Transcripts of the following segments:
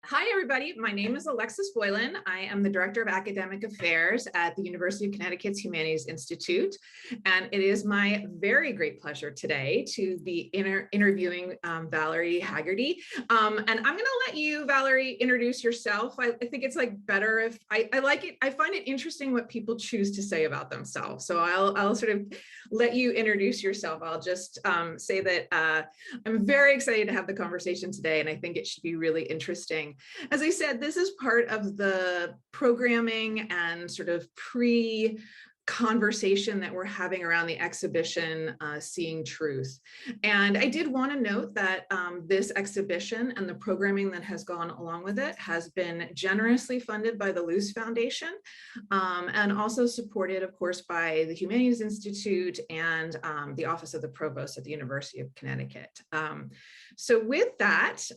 Hi, everybody. My name is Alexis Boylan. I am the Director of Academic Affairs at the University of Connecticut's Humanities Institute. And it is my very great pleasure today to be interviewing Valerie Hegarty. And I'm going to let you, Valerie, introduce yourself. I think it's like better if I like it. I find it interesting what people choose to say about themselves. So I'll sort of let you introduce yourself. I'll just say that I'm very excited to have the conversation today, and I think it should be really interesting. As I said, this is part of the programming and sort of pre-conversation that we're having around the exhibition, Seeing Truth. And I did want to note that this exhibition and the programming that has gone along with it has been generously funded by the Luce Foundation, and also supported, of course, by the Humanities Institute and the Office of the Provost at the University of Connecticut. So with that,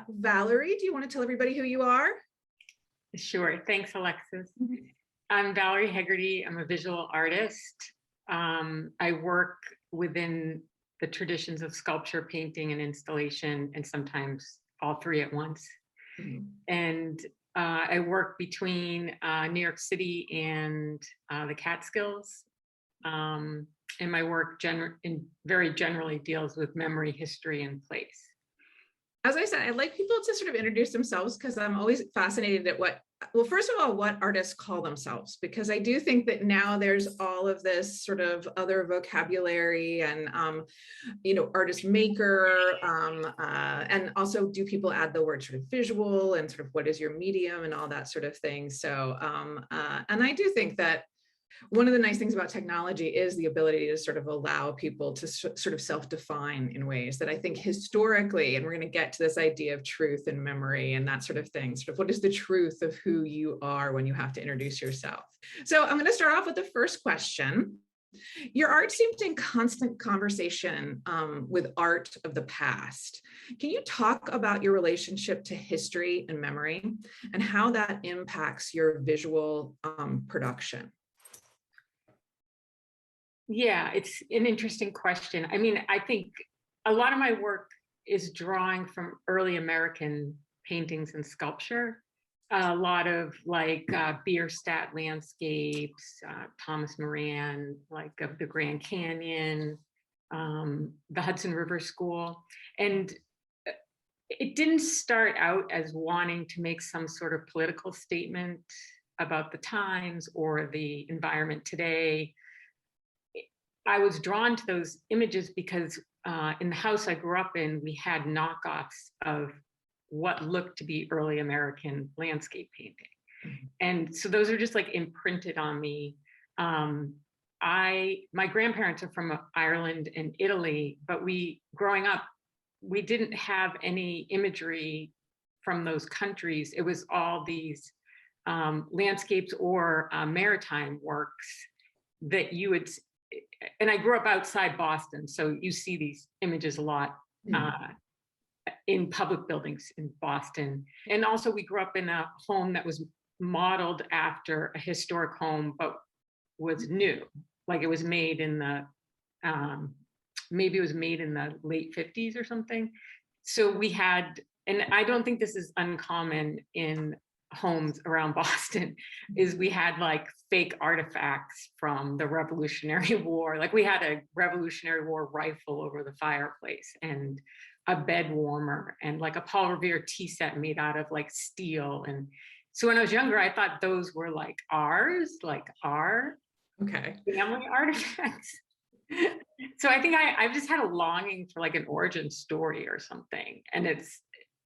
Valerie, do you want to tell everybody who you are? Sure. Thanks, Alexis. I'm Valerie Hegarty. I'm a visual artist. I work within the traditions of sculpture, painting, and installation, and sometimes all three at once. And I work between New York City and the Catskills. And my work very generally deals with memory, history, and place. As I said, I'd like people to sort of introduce themselves because I'm always fascinated at well, first of all, what artists call themselves, because I do think that now there's all of this sort of other vocabulary and, artist maker, and also do people add the word sort of visual and sort of what is your medium and all that sort of thing. So, and I do think that one of the nice things about technology is the ability to sort of allow people to sort of self-define in ways that I think historically, and we're going to get to this idea of truth and memory and that sort of thing, sort of what is the truth of who you are when you have to introduce yourself. So I'm going to start off with the first question. Your art seems in constant conversation with art of the past. Can you talk about your relationship to history and memory and how that impacts your visual production? Yeah, it's an interesting question. I mean, I think a lot of my work is drawing from early American paintings and sculpture. A lot of like Bierstadt landscapes, Thomas Moran, like of the Grand Canyon, the Hudson River School. And it didn't start out as wanting to make some sort of political statement about the times or the environment today. I was drawn to those images because in the house I grew up in, we had knockoffs of what looked to be early American landscape painting. And so those are just like imprinted on me. My grandparents are from Ireland and Italy, but growing up, we didn't have any imagery from those countries. It was all these landscapes or maritime works that you would. And I grew up outside Boston, so you see these images a lot in public buildings in Boston. And also we grew up in a home that was modeled after a historic home, but was new. Like it was made in the, maybe it was made in the late 50s or something. So we had, and I don't think this is uncommon in homes around Boston, is we had like fake artifacts from the Revolutionary War. Like we had a Revolutionary War rifle over the fireplace and a bed warmer and like a Paul Revere tea set made out of like steel. And so when I was younger, I thought those were like ours, like our family artifacts. So I think I've just had a longing for like an origin story or something. And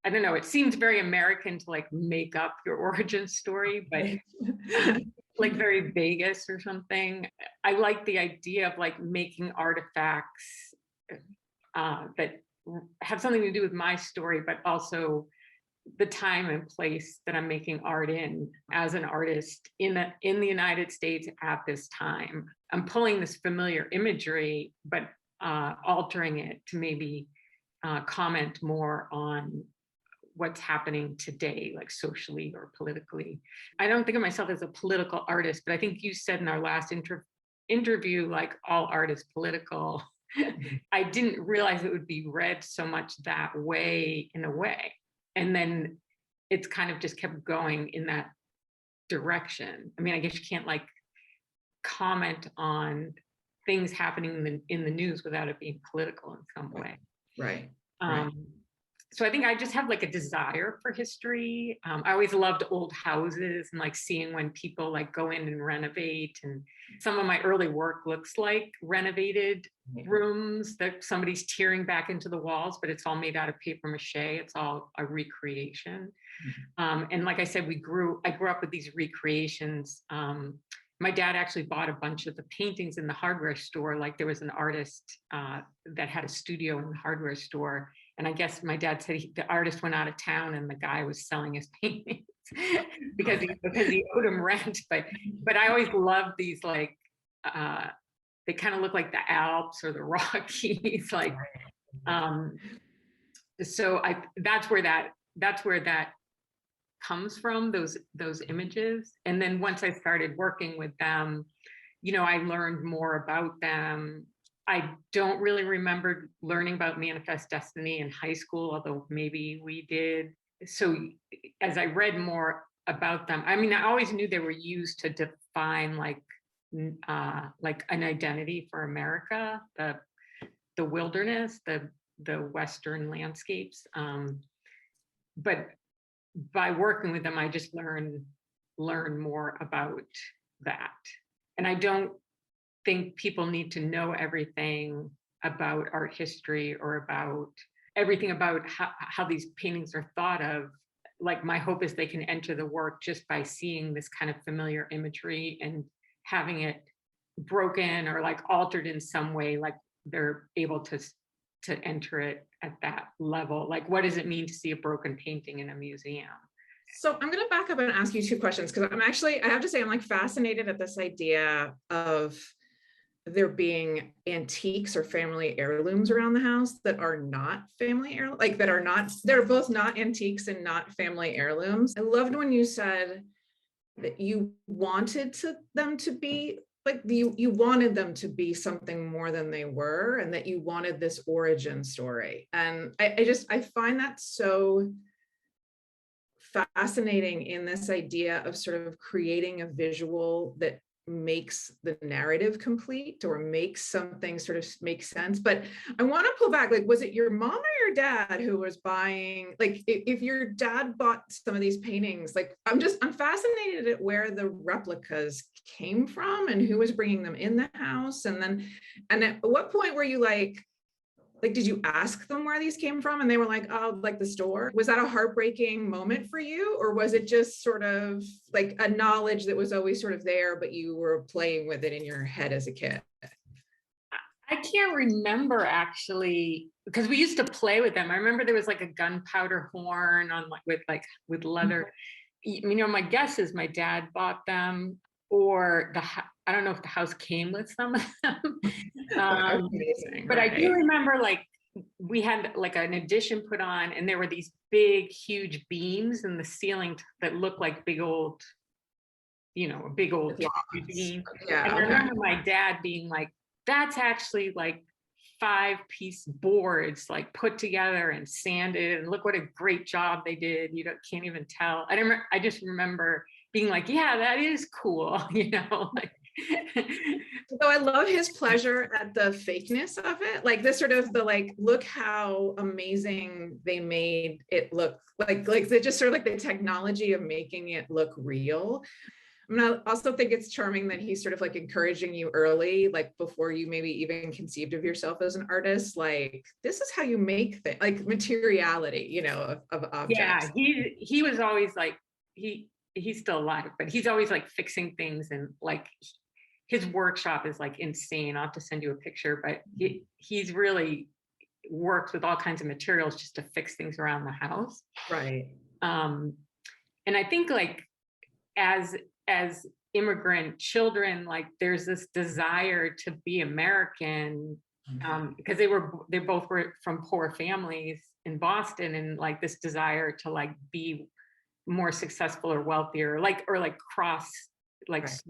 I don't know, it seems very American to like make up your origin story, but like very Vegas or something. I like the idea of like making artifacts that have something to do with my story, but also the time and place that I'm making art in as an artist in the United States at this time. I'm pulling this familiar imagery, but altering it to maybe comment more on what's happening today, like socially or politically. I don't think of myself as a political artist, but I think you said in our last interview, like all art is political. I didn't realize it would be read so much that way in a way. And then it's kind of just kept going in that direction. I mean, I guess you can't like comment on things happening in the news without it being political in some way. Right. So I think I just have like a desire for history. I always loved old houses and like seeing when people like go in and renovate. And some of my early work looks like renovated rooms that somebody's tearing back into the walls, but it's all made out of paper mache. It's all a recreation. And like I said, I grew up with these recreations. My dad actually bought a bunch of the paintings in the hardware store. Like there was an artist that had a studio in the hardware store. And I guess my dad said the artist went out of town and the guy was selling his paintings because he owed him rent. But I always loved these, like, they kind of look like the Alps or the Rockies. Like, so that's where that comes from, those images. And then once I started working with them, I learned more about them. I don't really remember learning about Manifest Destiny in high school, although maybe we did. So as I read more about them, I mean, I always knew they were used to define like an identity for America, the wilderness, the Western landscapes. But by working with them, I just learn more about that. And I don't think people need to know everything about art history or about everything about how these paintings are thought of. Like, my hope is they can enter the work just by seeing this kind of familiar imagery and having it broken or like altered in some way, like they're able to enter it at that level. Like, what does it mean to see a broken painting in a museum? So I'm going to back up and ask you two questions, because I have to say, I'm like fascinated at this idea of there being antiques or family heirlooms around the house that are not family heirlooms, like they're both not antiques and not family heirlooms. I loved when you said that you wanted them to be like, you wanted them to be something more than they were, and that you wanted this origin story. And I find that so fascinating in this idea of sort of creating a visual that makes the narrative complete or makes something sort of make sense. But I want to pull back, like, was it your mom or your dad who was buying, like, if your dad bought some of these paintings, like, I'm fascinated at where the replicas came from and who was bringing them in the house. And at what point were you like, did you ask them where these came from? And they were like, oh, like the store. Was that a heartbreaking moment for you? Or was it just sort of like a knowledge that was always sort of there, but you were playing with it in your head as a kid? I can't remember, actually, because we used to play with them. I remember there was like a gunpowder horn on with leather. My guess is my dad bought them, or I don't know if the house came with some of them. Amazing, but right. I do remember, like, we had like an addition put on, and there were these big, huge beams in the ceiling that looked like big old beam. Yeah, and I remember my dad being like, that's actually like 5-piece boards, like put together and sanded, and look what a great job they did. You can't even tell. I just remember being like, yeah, that is cool, like. So I love his pleasure at the fakeness of it, like this sort of look how amazing they made it look, like they just sort of like the technology of making it look real. I mean, I also think it's charming that he's sort of like encouraging you early, like before you maybe even conceived of yourself as an artist, like, this is how you make things, like materiality, of objects. Yeah, he was always like, he's still alive, but he's always like fixing things, and like his workshop is like insane. I'll have to send you a picture, but he's really works with all kinds of materials just to fix things around the house. Right. And I think, like, as immigrant children, like, there's this desire to be American, because they both were from poor families in Boston, and like this desire to like be more successful or wealthier, or cross like right.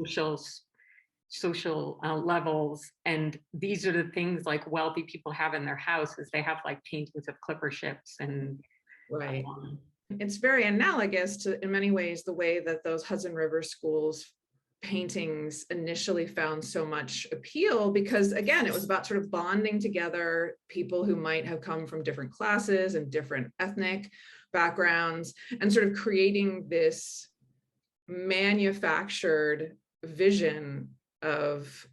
social levels. And these are the things like wealthy people have in their houses. They have like paintings of clipper ships and right. It's very analogous to, in many ways, the way that those Hudson River schools paintings initially found so much appeal, because again, it was about sort of bonding together people who might have come from different classes and different ethnic backgrounds, and sort of creating this manufactured vision of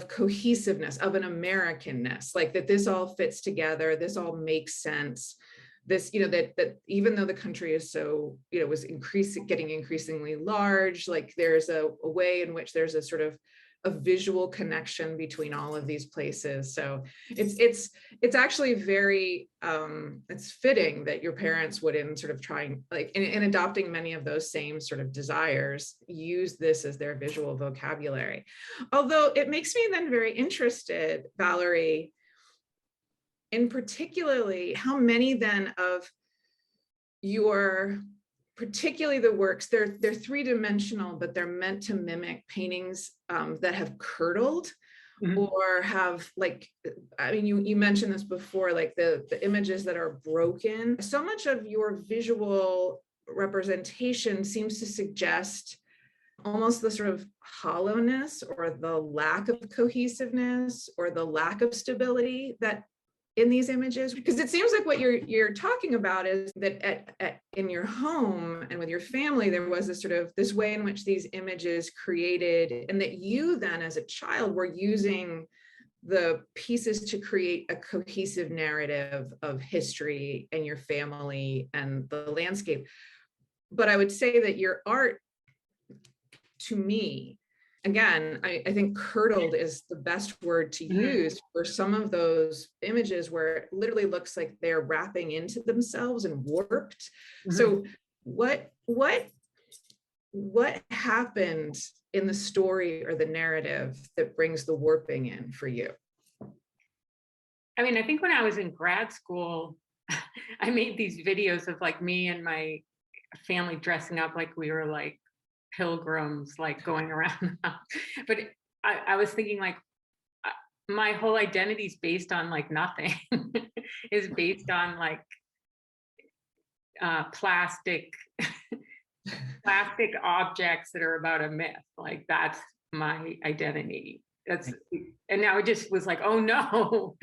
cohesiveness, of an Americanness, like that this all fits together, this all makes sense. This, that even though the country is so, was getting increasingly large, like there's a way in which there's a sort of a visual connection between all of these places. So it's actually very, it's fitting that your parents would, in sort of trying, like in adopting many of those same sort of desires, use this as their visual vocabulary. Although it makes me then very interested, Valerie, in particularly how many then of your, particularly the works, they're three-dimensional, but they're meant to mimic paintings that have curdled, or have, like, I mean, you mentioned this before, like the images that are broken. So much of your visual representation seems to suggest almost the sort of hollowness or the lack of cohesiveness or the lack of stability that in these images, because it seems like what you're talking about is that in your home and with your family, there was this sort of this way in which these images created, and that you then as a child were using the pieces to create a cohesive narrative of history and your family and the landscape. But I would say that your art, to me, again, I think curdled is the best word to use for some of those images where it literally looks like they're wrapping into themselves and warped. So what happened in the story or the narrative that brings the warping in for you? I mean, I think when I was in grad school, I made these videos of like me and my family dressing up like we were like pilgrims, like going around. But I was thinking, like, my whole identity is based on like nothing. Is based on like plastic objects that are about a myth. Like that's my identity. And now it just was like, oh no.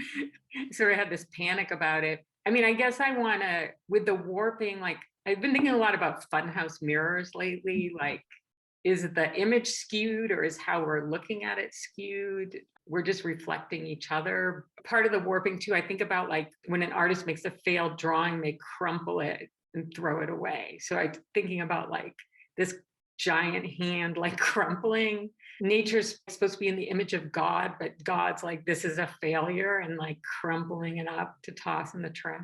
Sort of had this panic about it. I mean, I guess I want to, with the warping, like I've been thinking a lot about funhouse mirrors lately. Like, is the image skewed, or is how we're looking at it skewed? We're just reflecting each other. Part of the warping too, I think about like when an artist makes a failed drawing, they crumple it and throw it away. So I'm thinking about like this giant hand like crumpling. Nature's supposed to be in the image of God, but God's like, this is a failure, and like crumpling it up to toss in the trash.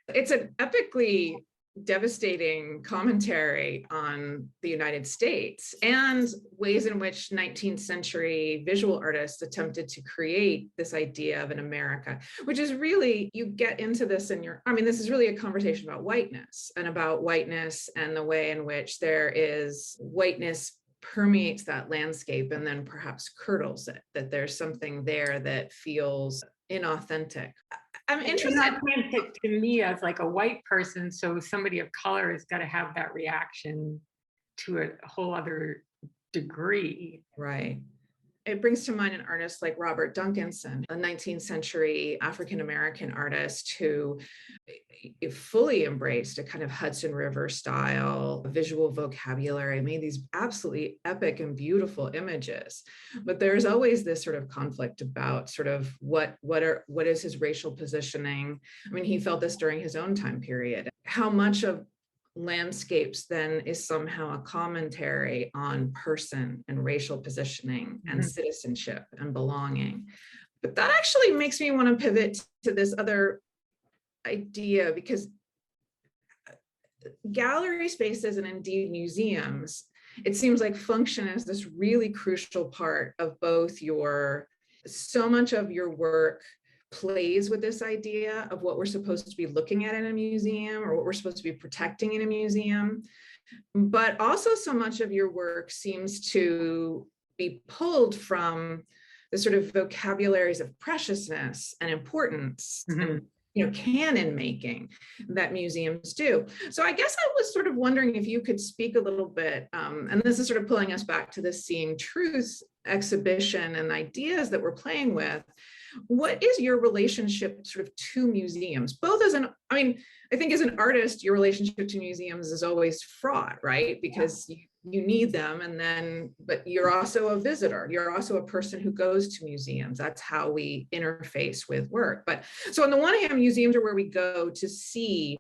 It's an epically devastating commentary on the United States and ways in which 19th century visual artists attempted to create this idea of an America, which is really, you get into this in your, I mean, this is really a conversation about whiteness and the way in which there is whiteness permeates that landscape and then perhaps curdles it, that there's something there that feels inauthentic. I'm interested. Inauthentic to me as like a white person, so somebody of color has got to have that reaction to a whole other degree. Right. It brings to mind an artist like Robert Duncanson, a 19th century African-American artist who fully embraced a kind of Hudson River style visual vocabulary, made these absolutely epic and beautiful images. But there's always this sort of conflict about sort of what is his racial positioning. I mean, he felt this during his own time period. How much of landscapes then is somehow a commentary on person and racial positioning and citizenship and belonging. But that actually makes me want to pivot to this other idea, because gallery spaces and indeed museums, it seems like function as this really crucial part of both so much of your work plays with this idea of what we're supposed to be looking at in a museum or what we're supposed to be protecting in a museum. But also so much of your work seems to be pulled from the sort of vocabularies of preciousness and importance and canon making that museums do. So I guess I was sort of wondering if you could speak a little bit, and this is sort of pulling us back to the Seeing Truth exhibition and ideas that we're playing with. What is your relationship sort of to museums? Both as I think as an artist, your relationship to museums is always fraught, right? Because you need them, but you're also a visitor. You're also a person who goes to museums. That's how we interface with work. But so on the one hand, museums are where we go to see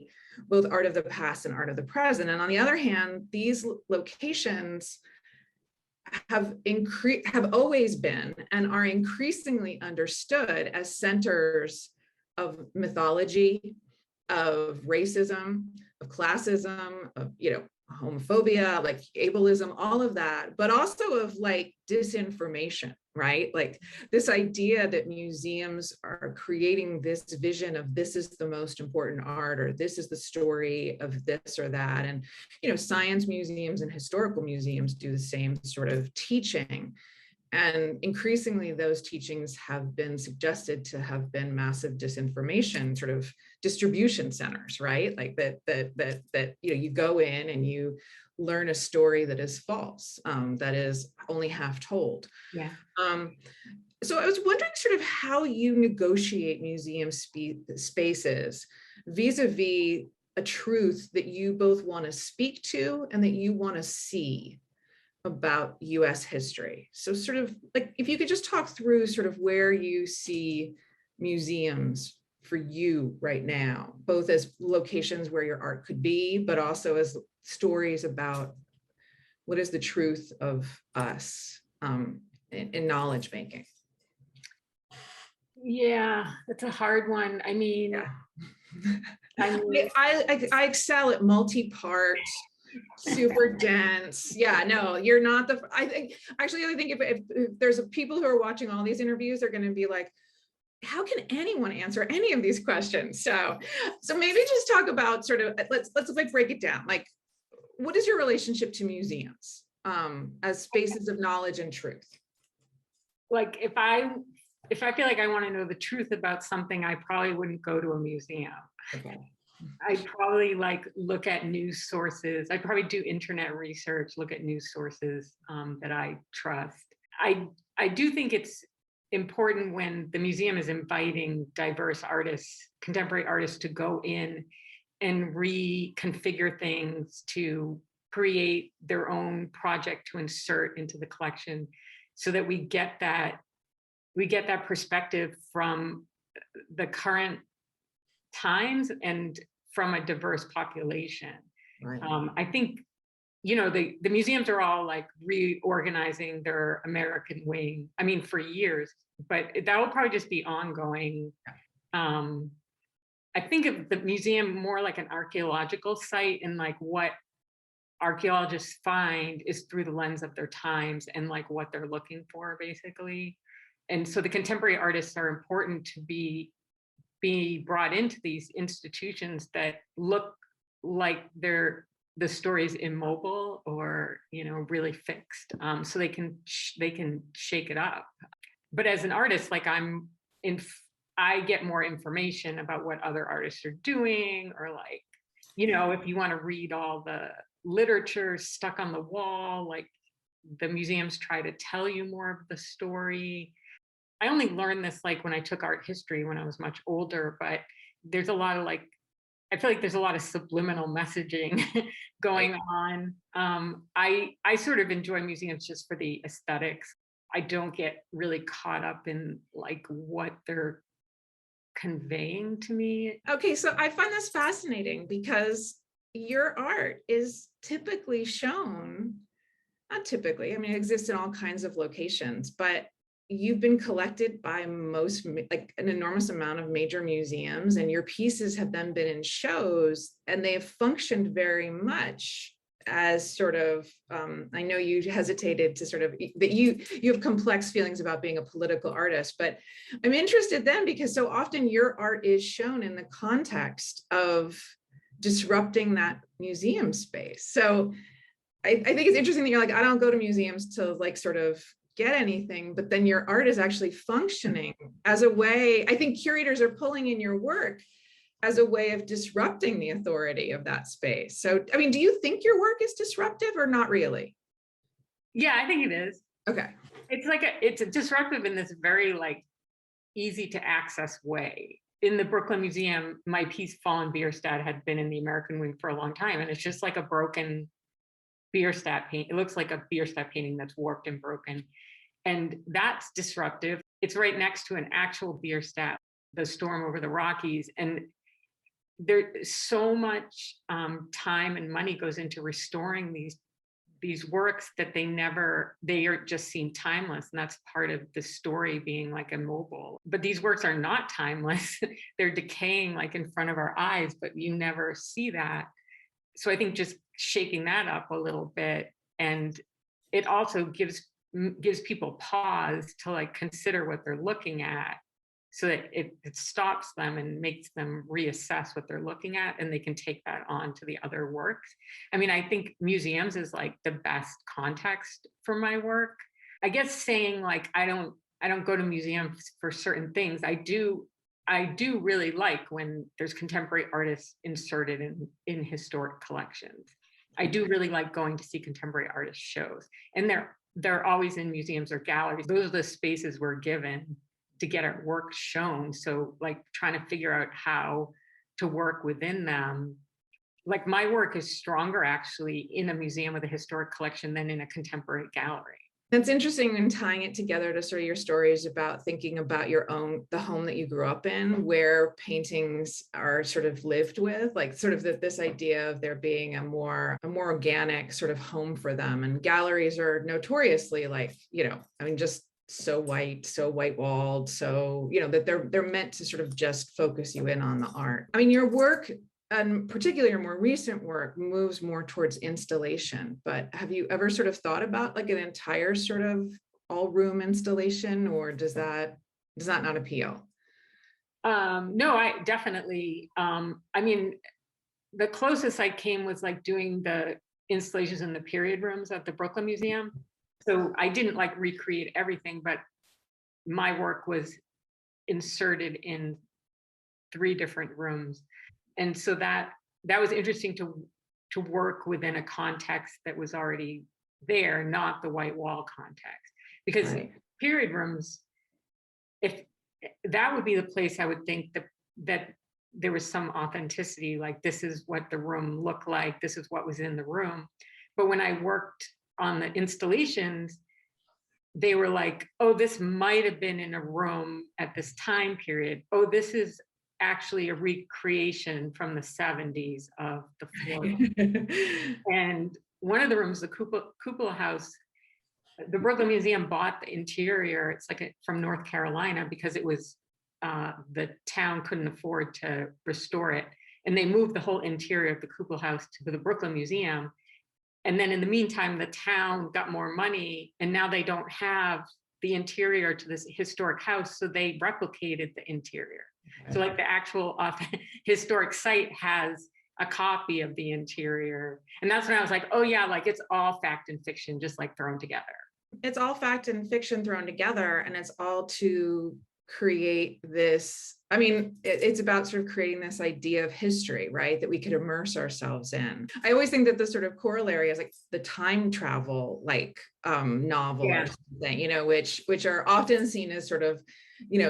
both art of the past and art of the present. And on the other hand, these locations have always been and are increasingly understood as centers of mythology, of racism, of classism, of homophobia, like ableism, all of that, but also of like disinformation, right? Like this idea that museums are creating this vision of this is the most important art, or this is the story of this or that. And, science museums and historical museums do the same sort of teaching. And increasingly, those teachings have been suggested to have been massive disinformation sort of distribution centers, right? Like that you go in and you learn a story that is false, that is only half told. Yeah. So I was wondering sort of how you negotiate museum spaces vis-a-vis a truth that you both want to speak to and that you want to see about US history. So sort of like, if you could just talk through sort of where you see museums for you right now, both as locations where your art could be, but also as stories about what is the truth of us in knowledge making. Yeah, that's a hard one. I mean, I excel at multi-part, super dense. Yeah, no, you're not I think if there's people who are watching all these interviews, they're going to be like, how can anyone answer any of these questions? So maybe just talk about sort of, let's like break it down. Like, what is your relationship to museums as spaces of knowledge and truth? Like if I feel like I want to know the truth about something, I probably wouldn't go to a museum. Okay. I'd probably like look at news sources. I'd probably do internet research, look at news sources that I trust. I do think it's important when the museum is inviting diverse artists, contemporary artists, to go in and reconfigure things, to create their own project to insert into the collection, so that we get that perspective from the current times and from a diverse population. Right. I think, the museums are all like reorganizing their American wing, for years, but that will probably just be ongoing. I think of the museum more like an archaeological site, and like what archaeologists find is through the lens of their times and like what they're looking for, basically. And so the contemporary artists are important to be brought into these institutions that look like they're the story's immobile or really fixed, so they can shake it up. But as an artist, like I get more information about what other artists are doing, or like, if you want to read all the literature stuck on the wall, like the museums try to tell you more of the story. I only learned this like when I took art history when I was much older, but there's a lot of I feel like there's a lot of subliminal messaging going on. I sort of enjoy museums just for the aesthetics. I don't get really caught up in like what they're conveying to me. Okay, so I find this fascinating because your art is typically shown, not typically, it exists in all kinds of locations, but you've been collected by like an enormous amount of major museums, and your pieces have then been in shows, and they have functioned very much as sort of, I know you hesitated to sort of, that you have complex feelings about being a political artist, but I'm interested then because so often your art is shown in the context of disrupting that museum space. So I think it's interesting that you're like, I don't go to museums to like sort of get anything, but then your art is actually functioning as a way. I think curators are pulling in your work as a way of disrupting the authority of that space. So, I mean, do you think your work is disruptive or not really? Yeah, I think it is. Okay. It's disruptive in this very like easy to access way. In the Brooklyn Museum, my piece Fallen Bierstadt had been in the American Wing for a long time, and it's just like a broken Bierstadt paint. It looks like a Bierstadt painting that's warped and broken, and that's disruptive. It's right next to an actual Bierstadt, the storm over the Rockies, and there's so much time and money goes into restoring these works that they are just seem timeless, and that's part of the story being like immobile. But these works are not timeless. They're decaying like in front of our eyes, but you never see that. So I think just shaking that up a little bit, and it also gives people pause to like consider what they're looking at, so that it stops them and makes them reassess what they're looking at, and they can take that on to the other works. I mean, I think museums is like the best context for my work. I guess saying like I don't go to museums for certain things. I do really like when there's contemporary artists inserted in historic collections. I do really like going to see contemporary artist shows, and they're always in museums or galleries. Those are the spaces we're given to get our work shown. So like trying to figure out how to work within them. Like my work is stronger actually in a museum with a historic collection than in a contemporary gallery. That's interesting in tying it together to sort of your stories about thinking about the home that you grew up in, where paintings are sort of lived with, like sort of this idea of there being a more organic sort of home for them. And galleries are notoriously like, I mean, just so white walled, so that they're meant to sort of just focus you in on the art. I mean, your work, and particularly your more recent work, moves more towards installation, but have you ever sort of thought about like an entire sort of all room installation, or does that not appeal? No, I definitely, I mean, the closest I came was like doing the installations in the period rooms at the Brooklyn Museum. So I didn't like recreate everything, but my work was inserted in 3 different rooms. And so that was interesting to work within a context that was already there, not the white wall context. Because Right. Period rooms, if that would be the place I would think that there was some authenticity, like this is what the room looked like, this is what was in the room. But when I worked on the installations, they were like, oh, this might have been in a room at this time period. Oh, this is actually a recreation from the 70s of the floor. And one of the rooms, the Cupola House, the Brooklyn Museum bought the interior. It's like from North Carolina, because it was the town couldn't afford to restore it. And they moved the whole interior of the Cupola House to the Brooklyn Museum. And then in the meantime, the town got more money, and now they don't have the interior to this historic house. So they replicated the interior. Okay. So like the actual historic site has a copy of the interior. And that's when I was like, oh yeah, like it's all fact and fiction, just like thrown together. It's all fact and fiction thrown together, and it's all to create this. I mean, it's about sort of creating this idea of history, right, that we could immerse ourselves in. I always think that the sort of corollary is like the time travel like novel, yeah, or something, which are often seen as sort of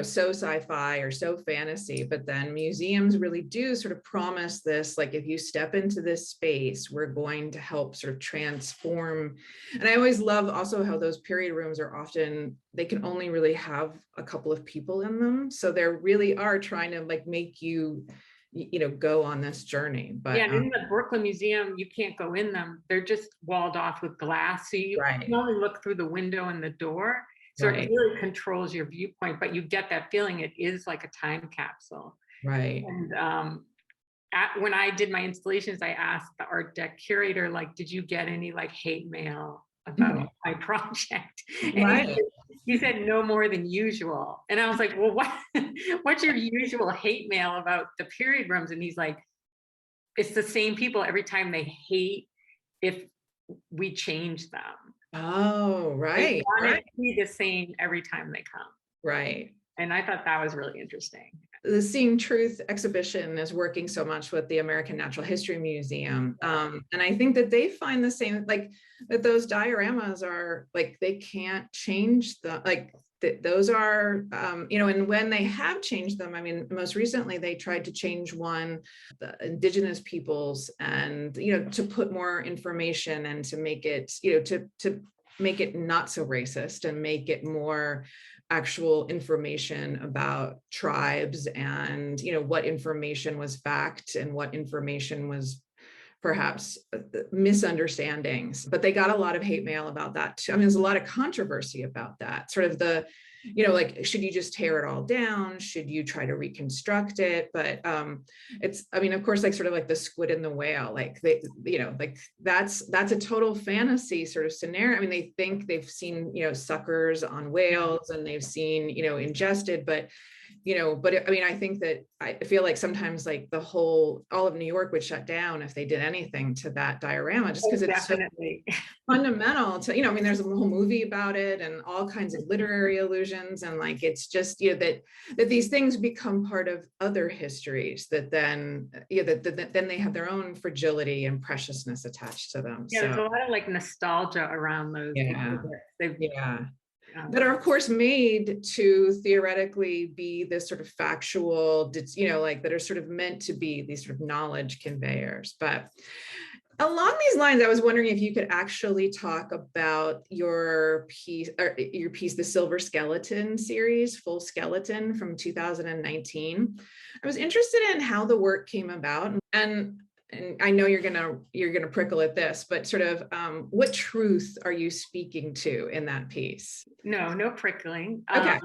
so sci-fi or so fantasy, but then museums really do sort of promise this, like if you step into this space, we're going to help sort of transform. And I always love also how those period rooms are often, they can only really have a couple of people in them, so they really are trying to like make you go on this journey. But yeah, in the Brooklyn Museum, you can't go in them. They're just walled off with glass, so you can only look through the window and the door. So it really controls your viewpoint, but you get that feeling it is like a time capsule. Right. And when I did my installations, I asked the art deck curator, like, did you get any like hate mail about my project? And he said no more than usual. And I was like, well, what's your usual hate mail about the period rooms? And he's like, it's the same people every time. They hate if we change them. Oh, right. They want it to be the same every time they come. Right. And I thought that was really interesting. The Seeing Truth exhibition is working so much with the American Natural History Museum. And I think that they find the same, like that those dioramas are like, they can't change the, like those are, and when they have changed them, I mean, most recently they tried to change one, the indigenous peoples, and, to put more information and to make it, to make it not so racist and make it more actual information about tribes, and what information was fact and what information was perhaps misunderstandings. But they got a lot of hate mail about that too. I mean, there's a lot of controversy about that, sort of the, like, should you just tear it all down? Should you try to reconstruct it? But it's, I mean, of course, like sort of like the squid and the whale, like they, like that's a total fantasy sort of scenario. I mean, they think they've seen, suckers on whales, and they've seen, ingested, but I mean, I think that I feel like sometimes like all of New York would shut down if they did anything to that diorama, just because it's definitely so fundamental to, I mean, there's a whole movie about it and all kinds of literary allusions. And like, it's just, that these things become part of other histories that then, then they have their own fragility and preciousness attached to them. Yeah, there's a lot of like nostalgia around those. Yeah. That are of course made to theoretically be this sort of factual, like that are sort of meant to be these sort of knowledge conveyors. But along these lines, I was wondering if you could actually talk about your piece, the Silver Skeleton series, Full Skeleton from 2019. I was interested in how the work came about, and I know you're gonna prickle at this, but sort of what truth are you speaking to in that piece? No prickling. Okay.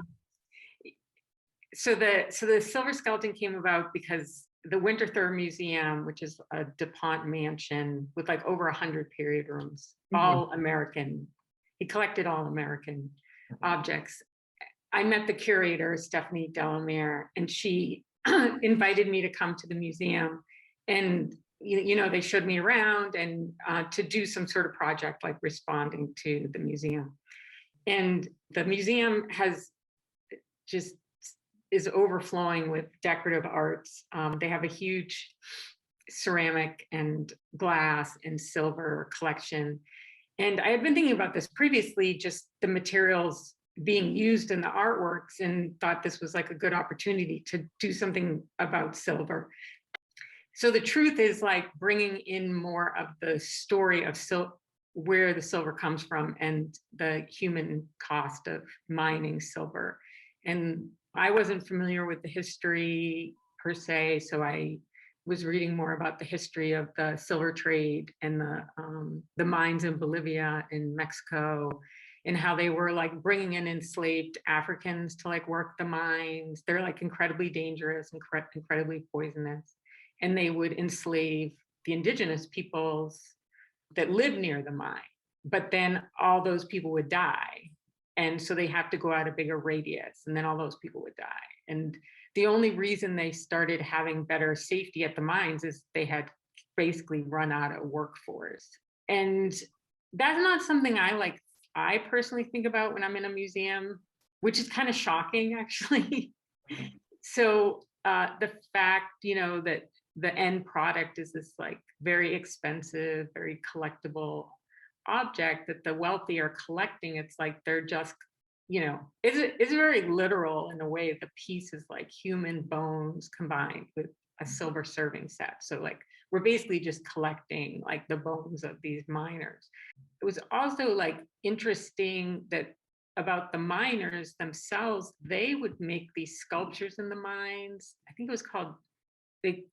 So the Silver Skeleton came about because the Winterthur Museum, which is a DuPont mansion with like over 100 period rooms, all American. He collected all American objects. I met the curator, Stephanie Delamere, and she invited me to come to the museum, and they showed me around and to do some sort of project like responding to the museum. And the museum is overflowing with decorative arts. They have a huge ceramic and glass and silver collection. And I had been thinking about this previously, just the materials being used in the artworks, and thought this was like a good opportunity to do something about silver. So the truth is like bringing in more of the story of where the silver comes from and the human cost of mining silver. And I wasn't familiar with the history per se, so I was reading more about the history of the silver trade and the mines in Bolivia and Mexico, and how they were like bringing in enslaved Africans to like work the mines. They're like incredibly dangerous, incredibly poisonous. And they would enslave the indigenous peoples that live near the mine. But then all those people would die. And so they have to go out a bigger radius, and then all those people would die. And the only reason they started having better safety at the mines is they had basically run out of workforce. And that's not something I personally think about when I'm in a museum, which is kind of shocking, actually. So the fact, that the end product is this like very expensive, very collectible object that the wealthy are collecting, it's like they're just, it's very literal in a way. The piece is like human bones combined with a silver serving set. So like we're basically just collecting like the bones of these miners. It was also like interesting that about the miners themselves, they would make these sculptures in the mines. I think it was called,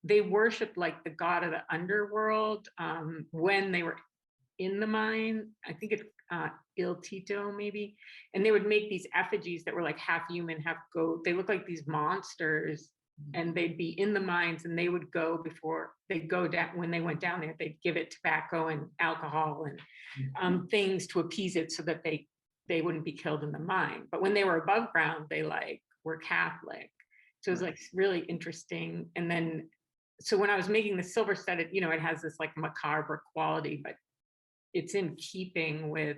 they worshiped like the god of the underworld when they were in the mine. I think it's Il Tito maybe. And they would make these effigies that were like half human, half goat. They look like these monsters, and they'd be in the mines, and they would go before they'd go down. When they went down there, they'd give it tobacco and alcohol and things to appease it so that they wouldn't be killed in the mine. But when they were above ground, they like were Catholic. So it was like really interesting. And then, so when I was making the silver set, it has this like macabre quality, but it's in keeping with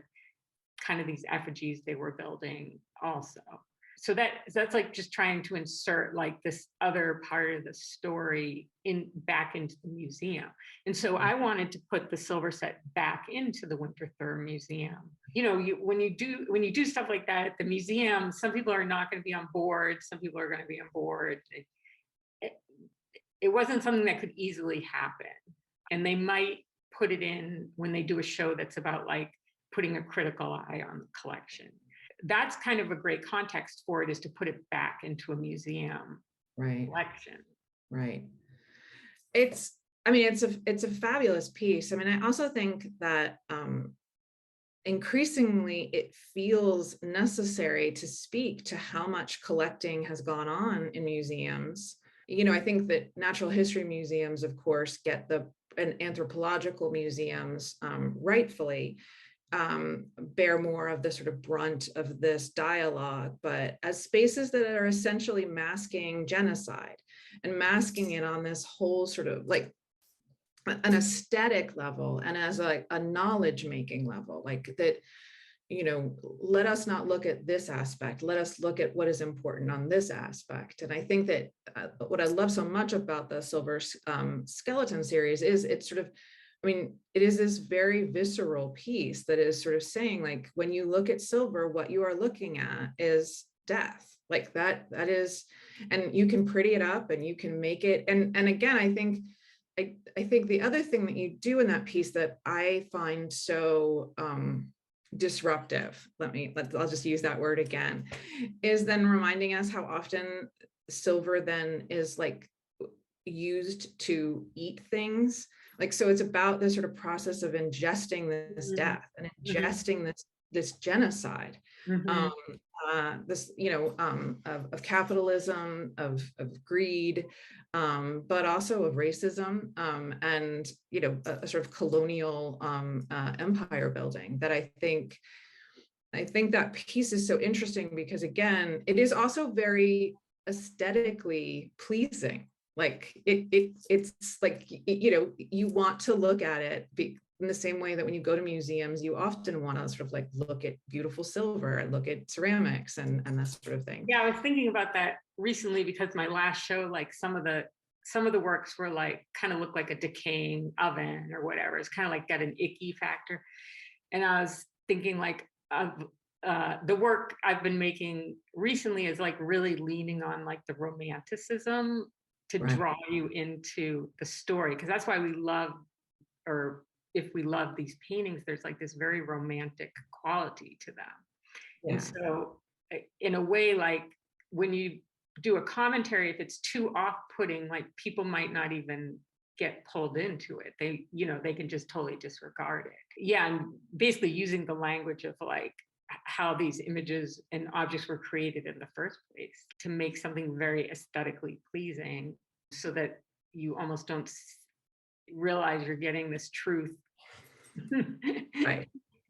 kind of these effigies they were building also. so that's like just trying to insert like this other part of the story back into the museum. And so I wanted to put the silver set back into the Winterthur Museum. You know, when you do stuff like that at the museum, some people are not going to be on board, some people are going to be on board. It wasn't something that could easily happen. And they might put it in when they do a show that's about like putting a critical eye on the collection. That's kind of a great context for it, is to put it back into a museum collection. Right. It's a fabulous piece. I mean, I also think that increasingly it feels necessary to speak to how much collecting has gone on in museums. You know, I think that natural history museums, of course, get and anthropological museums rightfully bear more of the sort of brunt of this dialogue, but as spaces that are essentially masking genocide and masking it on this whole sort of like an aesthetic level and as a knowledge making level, like that, you know, let us not look at this aspect, let us look at what is important on this aspect. And I think that what I love so much about the Silver Skeleton series is it's sort of, I mean, it is this very visceral piece that is sort of saying, like, when you look at silver, what you are looking at is death. Like that is, and you can pretty it up and you can make it. And again, I think the other thing that you do in that piece that I find so disruptive, I'll just use that word again, is then reminding us how often silver then is like used to eat things. Like, so it's about this sort of process of ingesting this death and ingesting this genocide, this, you know, of capitalism, of greed, but also of racism, and, you know, a sort of colonial empire building that I think that piece is so interesting because, again, it is also very aesthetically pleasing. Like it's like, you know, you want to look at it in the same way that when you go to museums, you often want to sort of like look at beautiful silver and look at ceramics and that sort of thing. Yeah, I was thinking about that recently because my last show, like some of the works were like kind of look like a decaying oven or whatever. It's kind of like got an icky factor. And I was thinking like of the work I've been making recently is like really leaning on like the romanticism to draw you into the story, because that's why we love, or if we love these paintings, there's like this very romantic quality to them. Yeah. And so in a way, like when you do a commentary, if it's too off-putting, like people might not even get pulled into it. They, you know, they can just totally disregard it. Yeah, and basically using the language of like how these images and objects were created in the first place to make something very aesthetically pleasing so that you almost don't realize you're getting this truth.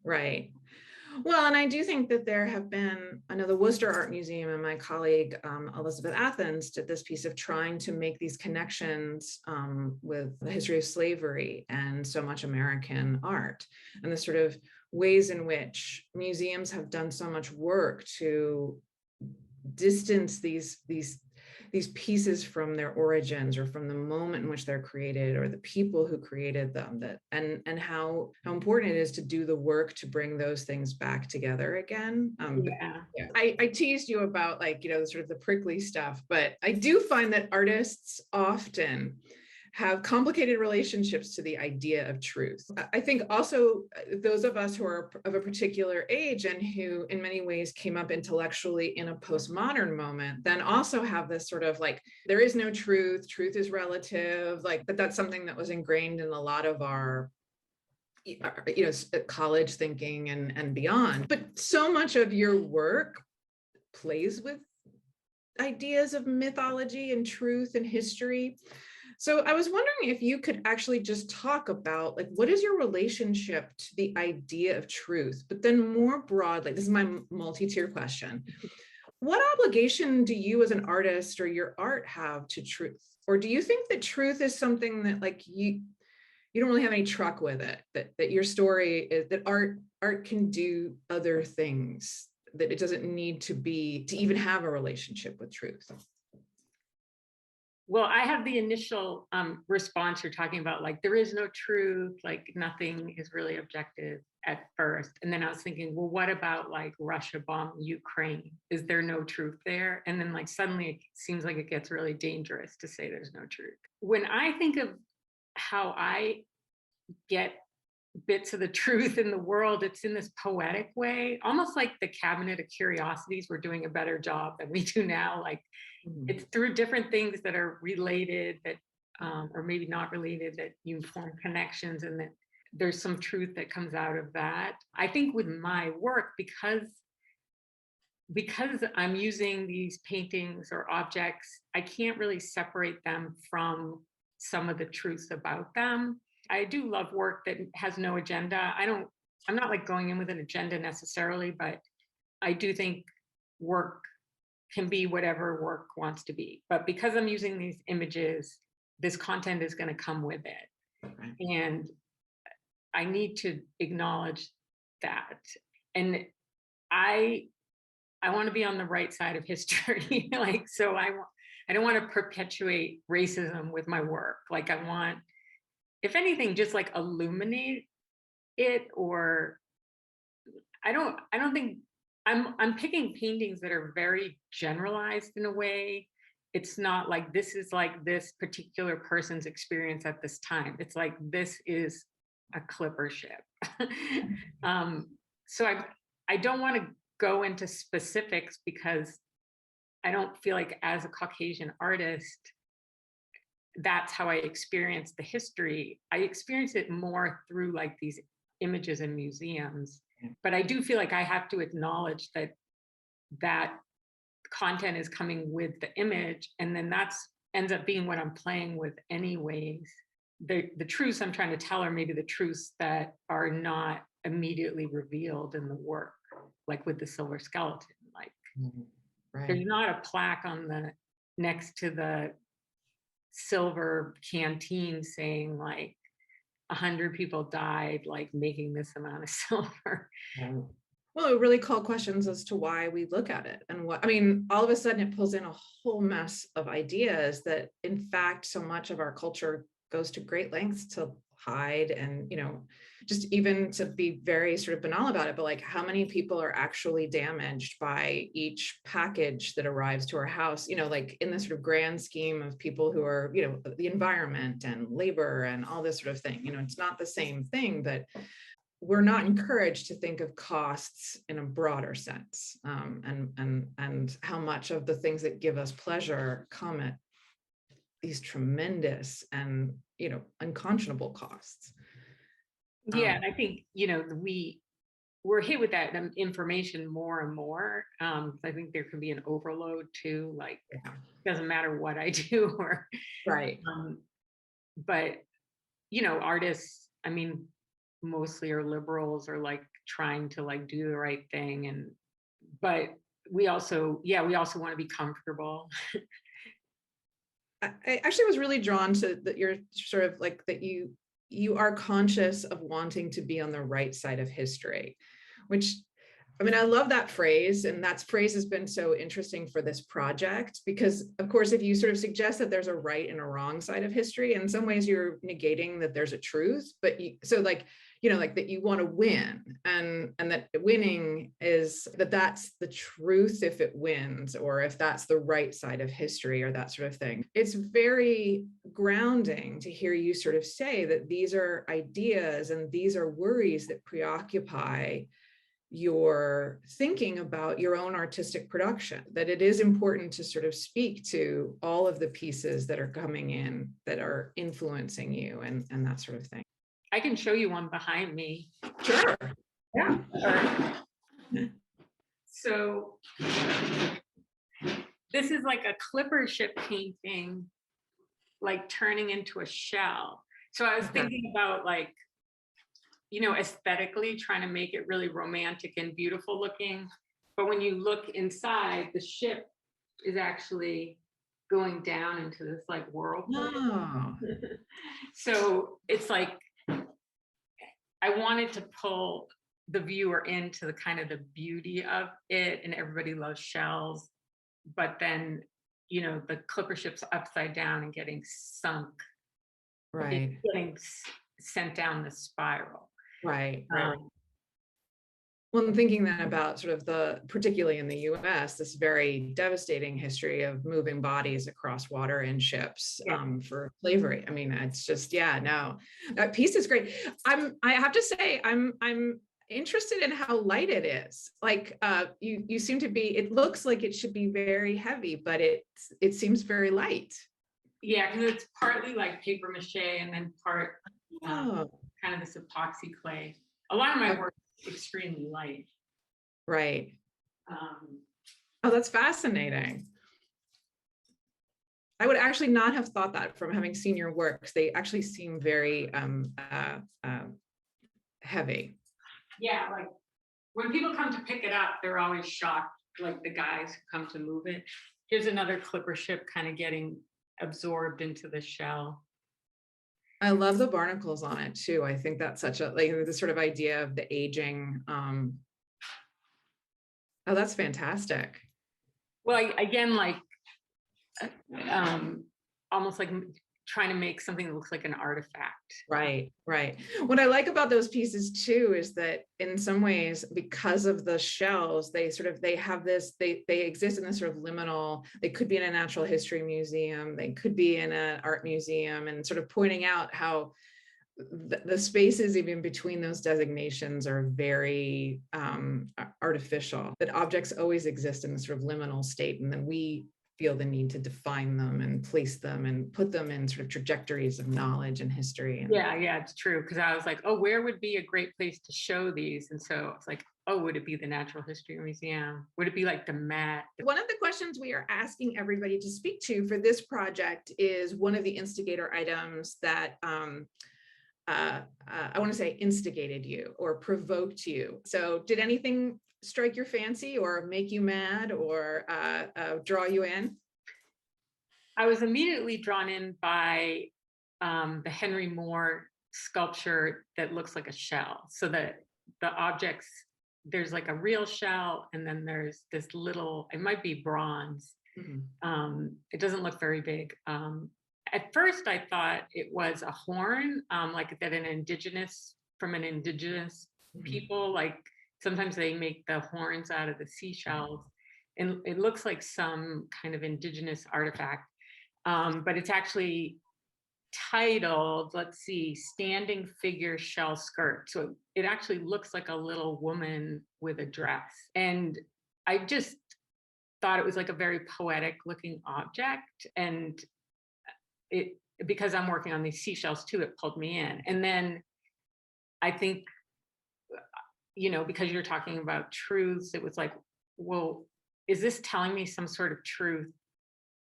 Right. Well, and I do think that there have been, I know the Worcester Art Museum and my colleague, Elizabeth Athens, did this piece of trying to make these connections with the history of slavery and so much American art, and the sort of ways in which museums have done so much work to distance these pieces from their origins or from the moment in which they're created or the people who created them, and how important it is to do the work to bring those things back together again. I teased you about, like, you know, sort of the prickly stuff, but I do find that artists often have complicated relationships to the idea of truth. I think also those of us who are of a particular age and who in many ways came up intellectually in a postmodern moment, then also have this sort of like, there is no truth, truth is relative, like, but that's something that was ingrained in a lot of our, you know, college thinking and beyond. But so much of your work plays with ideas of mythology and truth and history. So I was wondering if you could actually just talk about, like, what is your relationship to the idea of truth, but then more broadly, this is my multi-tier question. What obligation do you as an artist or your art have to truth? Or do you think that truth is something that, like, you don't really have any truck with it, that your story is, that art can do other things it doesn't need to be to even have a relationship with truth. Well, I have the initial response you're talking about, like, there is no truth, like nothing is really objective at first. And then I was thinking, well, what about like Russia bombed Ukraine? Is there no truth there? And then like suddenly it seems like it gets really dangerous to say there's no truth. When I think of how I get bits of the truth in the world, it's in this poetic way, almost like the Cabinet of Curiosities were doing a better job than we do now. Like, it's through different things that are related, that or maybe not related, that you form connections, and that there's some truth that comes out of that. I think with my work, because I'm using these paintings or objects, I can't really separate them from some of the truths about them. I do love work that has no agenda. I'm not like going in with an agenda necessarily, but I do think work can be whatever work wants to be. But because I'm using these images, this content is going to come with it. Right. And I need to acknowledge that. And I want to be on the right side of history. Like, so I don't want to perpetuate racism with my work. Like, I want, if anything, just like illuminate it. Or I don't think I'm picking paintings that are very generalized in a way. It's not like this is like this particular person's experience at this time. It's like this is a clipper ship. So I don't want to go into specifics, because I don't feel like as a Caucasian artist, that's how I experience the history. I experience it more through like these images in museums. But I do feel like I have to acknowledge that content is coming with the image, and then that's ends up being what I'm playing with anyways. The truths I'm trying to tell are maybe the truths that are not immediately revealed in the work, like with the silver skeleton. Like, right. There's not a plaque on the next to the silver canteen saying like 100 people died like making this amount of silver. Well, it really called questions as to why we look at it, and what, I mean, all of a sudden it pulls in a whole mess of ideas that in fact so much of our culture goes to great lengths to hide, and just even to be very sort of banal about it, but like how many people are actually damaged by each package that arrives to our house, like in the sort of grand scheme of people who are, the environment and labor and all this sort of thing. It's not the same thing, but we're not encouraged to think of costs in a broader sense, and how much of the things that give us pleasure come at these tremendous and unconscionable costs. Yeah, and I think we're hit with that information more and more. I think there can be an overload too. Like, doesn't matter what I do, or right. But artists, I mean, mostly are liberals, or like trying to like do the right thing, but we also want to be comfortable. I actually was really drawn to that you're sort of like that you are conscious of wanting to be on the right side of history, which, I mean, I love that phrase, and that phrase has been so interesting for this project, because of course, if you sort of suggest that there's a right and a wrong side of history, in some ways you're negating that there's a truth, but like that you want to win, and that winning is that's the truth if it wins, or if that's the right side of history, or that sort of thing. It's very grounding to hear you sort of say that these are ideas and these are worries that preoccupy your thinking about your own artistic production, that it is important to sort of speak to all of the pieces that are coming in that are influencing you, and that sort of thing. I can show you one behind me. Sure. Yeah. So this is like a clipper ship painting, like turning into a shell. So I was thinking about like, aesthetically trying to make it really romantic and beautiful looking. But when you look inside, the ship is actually going down into this like whirlpool. Oh. So it's like, I wanted to pull the viewer into the kind of the beauty of it, and everybody loves shells, but then, you know, the clipper ship's upside down and getting sunk, Right. getting sent down the spiral. Right. Um, Well, I'm thinking then about sort of particularly in the US, this very devastating history of moving bodies across water in ships Yeah. For slavery. I mean, it's just, yeah, no, that piece is great. I have to say, I'm interested in how light it is. Like you seem to be, it looks like it should be very heavy, but it seems very light. Yeah, because it's partly like paper mache and then part Oh, kind of this epoxy clay. A lot of my work is extremely light. right. Um, Oh, that's fascinating. I would actually not have thought that from having seen your works. They actually seem very heavy. yeah, like when people come to pick it up, they're always shocked, like the guys who come to move it. Here's another clipper ship kind of getting absorbed into the shell. I love the barnacles on it too. I think that's such a, like, the sort of idea of the aging. Oh, that's fantastic. Well, again, like almost like trying to make something that looks like an artifact. Right, right. What I like about those pieces too is that in some ways, because of the shells, they have this, they exist in this sort of liminal, they could be in a natural history museum, they could be in an art museum, and sort of pointing out how the spaces even between those designations are very artificial, that objects always exist in this sort of liminal state, and then we feel the need to define them and place them and put them in sort of trajectories of knowledge and history. Yeah, it's true. Because I was like, oh, where would be a great place to show these? And so it's like, oh, would it be the Natural History Museum? Would it be like the Met? One of the questions we are asking everybody to speak to for this project is one of the instigator items that I want to say instigated you or provoked you. So did anything strike your fancy or make you mad or draw you in? I was immediately drawn in by the Henry Moore sculpture that looks like a shell. So that the objects, there's like a real shell, and then there's this little, it might be bronze. Mm-hmm. It doesn't look very big. At first, I thought it was a horn, like that from an indigenous mm-hmm. people, like sometimes they make the horns out of the seashells, and it looks like some kind of indigenous artifact. But it's actually titled, let's see, Standing Figure Shell Skirt. So it actually looks like a little woman with a dress. And I just thought it was like a very poetic looking object. And it, because I'm working on these seashells too, it pulled me in. And then I think, you know, because you're talking about truths, it was like, well, is this telling me some sort of truth?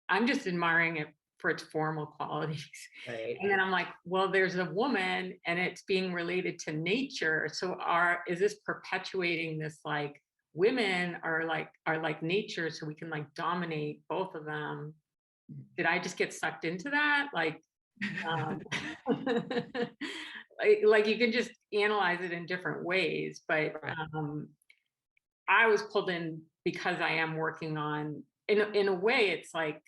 I'm just admiring it for its formal qualities. Right. And then I'm like, well, there's a woman and it's being related to nature. So is this perpetuating this, like, women are like nature, so we can like dominate both of them? Did I just get sucked into that? Like, like you can just analyze it in different ways, but I was pulled in because I am working on, in a way, it's like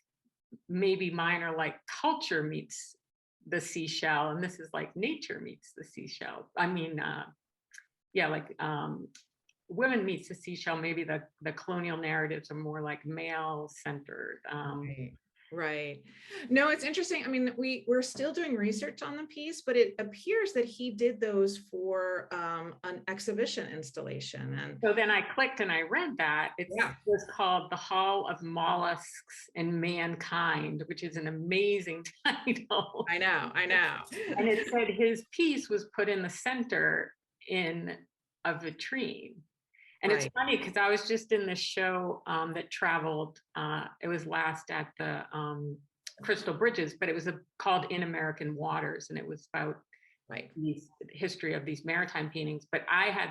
maybe mine are like culture meets the seashell, and this is like nature meets the seashell. I mean, like women meets the seashell. Maybe the colonial narratives are more like male centered. Right. No, it's interesting. I mean, we're still doing research on the piece, but it appears that he did those for an exhibition installation. And so then I clicked and I read that. It was called The Hall of Mollusks and Mankind, which is an amazing title. I know. And it said his piece was put in the center in a vitrine. And it's funny because I was just in this show that traveled, it was last at the Crystal Bridges, but it was called In American Waters, and it was about the history of these maritime paintings. But I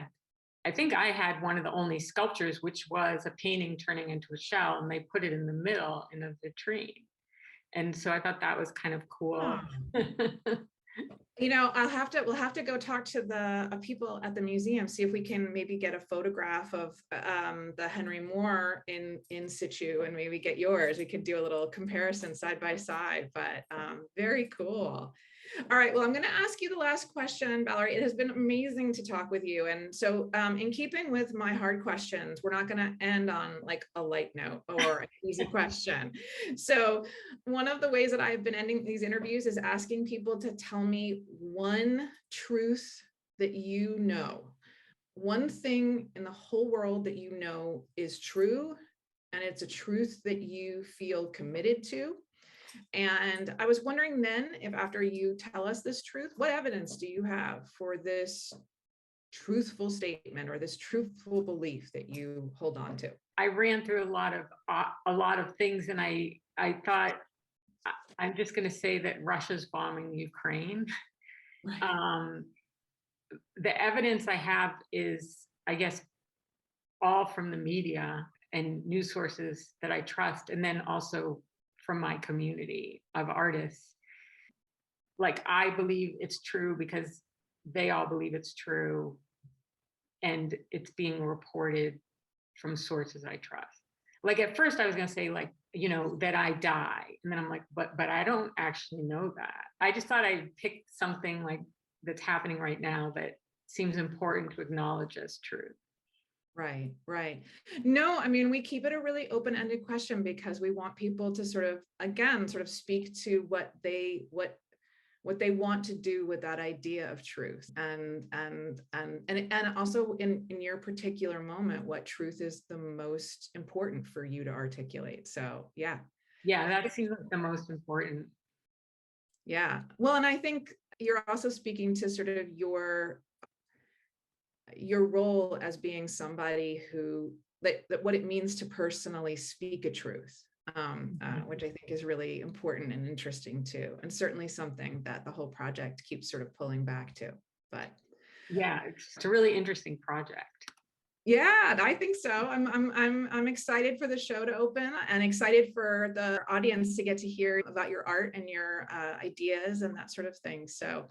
think I had one of the only sculptures, which was a painting turning into a shell, and they put it in the middle in a vitrine. And so I thought that was kind of cool. we'll have to go talk to the people at the museum, see if we can maybe get a photograph of the Henry Moore in situ, and maybe get yours. We could do a little comparison side by side, but very cool. All right, well, I'm going to ask you the last question, Valerie. It has been amazing to talk with you. And so in keeping with my hard questions, we're not going to end on like a light note or an easy question. So one of the ways that I've been ending these interviews is asking people to tell me one truth that you know, one thing in the whole world that you know is true, and it's a truth that you feel committed to. And I was wondering then, if after you tell us this truth, what evidence do you have for this truthful statement or this truthful belief that you hold on to? I ran through a lot of things, and I thought, I'm just going to say that Russia's bombing Ukraine. Right. The evidence I have is, I guess, all from the media and news sources that I trust, and then also from my community of artists. Like, I believe it's true because they all believe it's true, and it's being reported from sources I trust. Like, at first I was going to say, like, that I die, and then I'm like, but I don't actually know that. I just thought I'd pick something like that's happening right now that seems important to acknowledge as truth. Right, right. No, I mean, we keep it a really open-ended question because we want people to sort of speak to what they want to do with that idea of truth, and also in your particular moment, what truth is the most important for you to articulate. So yeah. Yeah, that seems like the most important. Yeah. Well, and I think you're also speaking to sort of your role as being somebody who that what it means to personally speak a truth, which I think is really important and interesting too, and certainly something that the whole project keeps sort of pulling back to. But yeah, it's a really interesting project. yeah, I think so. I'm excited for the show to open, and excited for the audience to get to hear about your art and your ideas and that sort of thing. So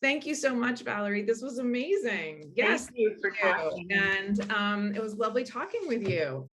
thank you so much, Valerie. This was amazing. Yes, Thank you for talking. and it was lovely talking with you.